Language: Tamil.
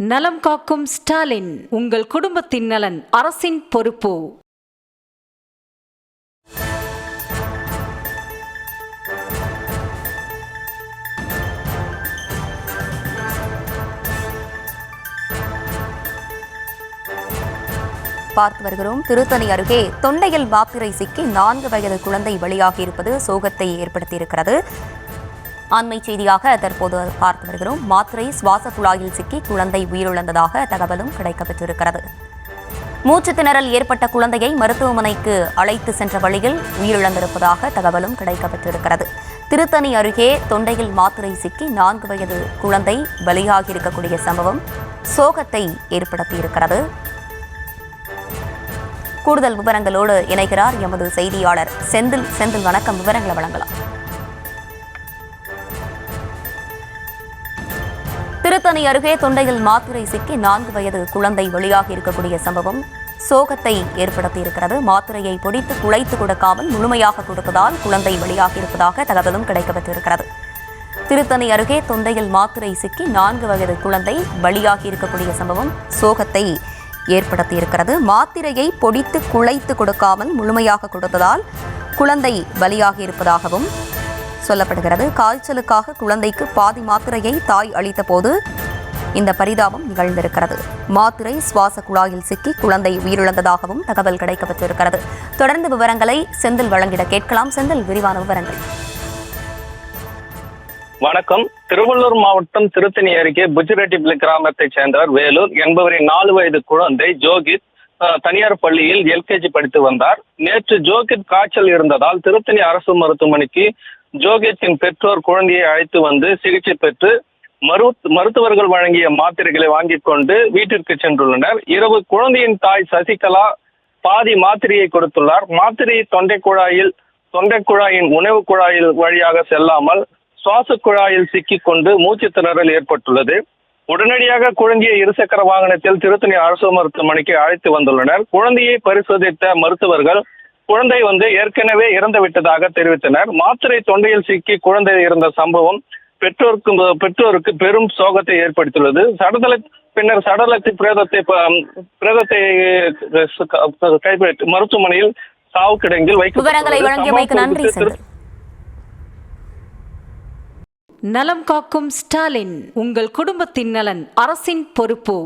நலம் காக்கும் ஸ்டாலின், உங்கள் குடும்பத்தின் நலன் அரசின் பொறுப்பு. பார்த்து வருகிறோம். திருத்தணி அருகே தொண்டையில் மாத்திரை சிக்கி 4 வயது குழந்தை பலியாகியிருப்பது சோகத்தை ஏற்படுத்தியிருக்கிறது. அண்மை செய்தியாக தற்போது பார்த்து வருகிறோம். மாத்திரை சுவாச குழாயில் சிக்கி குழந்தை உயிரிழந்ததாக தகவலும் கிடைக்கப்பெற்றிருக்கிறது. மூச்சு திணறல் ஏற்பட்ட குழந்தையை மருத்துவமனைக்கு அழைத்து சென்ற வழியில் உயிரிழந்திருப்பதாக தகவலும் கிடைக்கப்பெற்றிருக்கிறது. திருத்தணி அருகே தொண்டையில் மாத்திரை சிக்கி 4 வயது குழந்தை பலியாகியிருக்கக்கூடிய சம்பவம் சோகத்தை ஏற்படுத்தியிருக்கிறது. கூடுதல் விவரங்களோடு இணைகிறார் எமது செய்தியாளர் செந்தில். வணக்கம், விவரங்களை வழங்கலாம். திருத்தணி அருகே தொண்டையில் மாத்திரை சிக்கி 4 வயது குழந்தை வெளியாகி இருக்கக்கூடிய சம்பவம் சோகத்தை ஏற்படுத்தியிருக்கிறது. மாத்திரையை பொடித்து குழைத்து கொடுக்காமல் முழுமையாக கொடுத்ததால் குழந்தை வெளியாகி இருப்பதாக தகவலும் கிடைக்கப்பட்டிருக்கிறது. திருத்தணி அருகே தொண்டையில் மாத்திரை சிக்கி 4 வயது குழந்தை பலியாகி இருக்கக்கூடிய சம்பவம் சோகத்தை ஏற்படுத்தியிருக்கிறது. மாத்திரையை பொடித்து குழைத்து கொடுக்காமல் முழுமையாக கொடுத்ததால் குழந்தை பலியாகி இருப்பதாகவும் சொல்லப்படுகிறது. காய்ச்சலுக்காக குழந்தைக்கு பாதி மாத்திரையை தாய் அளித்த போது இந்த பரிதாபம் நிகழ்ந்திருக்கிறது. மாத்திரை சுவாச குழாயில் சிக்கி குழந்தை உயிரிழந்ததாகவும் தகவல் கிடைக்கப்பட்டிருக்கிறது. தொடர்ந்து விவரங்களை செந்தில் வழங்கிட கேட்கலாம். செந்தில், விரிவான விவரங்கள். வணக்கம். திருவள்ளூர் மாவட்டம் திருத்தணி அருகே புஜிரெட்டிப்பிள்ளை கிராமத்தைச் சேர்ந்தவர் வேலூர் என்பவரின் 4 வயது குழந்தை ஜோகித் தனியார் பள்ளியில் எல்கேஜி படித்து வந்தார். நேற்று ஜோகித் காய்ச்சல் இருந்ததால் திருத்தணி அரசு மருத்துவமனைக்கு ஜோகித்தின் பெற்றோர் குழந்தையை அழைத்து வந்து சிகிச்சை பெற்று மருத்துவர்கள் வழங்கிய மாத்திரைகளை வாங்கிக் கொண்டு வீட்டிற்கு சென்றுள்ளனர். இரவு குழந்தையின் தாய் சசிகலா பாதி மாத்திரையை கொடுத்துள்ளார். மாத்திரையை தொண்டை குழாயின் உணவு குழாயில் வழியாக செல்லாமல் சுவாச குழாயில் சிக்கிக் கொண்டு மூச்சு திணறல் ஏற்பட்டுள்ளது. உடனடியாக குழந்தையை இருசக்கர வாகனத்தில் திருத்தணி அரசு மருத்துவமனைக்கு அழைத்து வந்துள்ளனர். குழந்தையை பரிசோதித்த மருத்துவர்கள் குழந்தை ஏற்கனவே இறந்து விட்டதாக தெரிவித்தனர். மாத்திரை தொண்டையில் சிக்கி குழந்தை இருந்த சம்பவம் பெற்றோருக்கு பெரும் சோகத்தை ஏற்படுத்தியுள்ளது. பின்னர் சடலத்தை பிரேதத்தை கைப்பற்றி மருத்துவமனையில் சாவு கிடங்கில் வைக்கப்பட்டுள்ளது. நலம் காக்கும் ஸ்டாலின், உங்கள் குடும்பத்தின் நலன் அரசின் பொறுப்பு.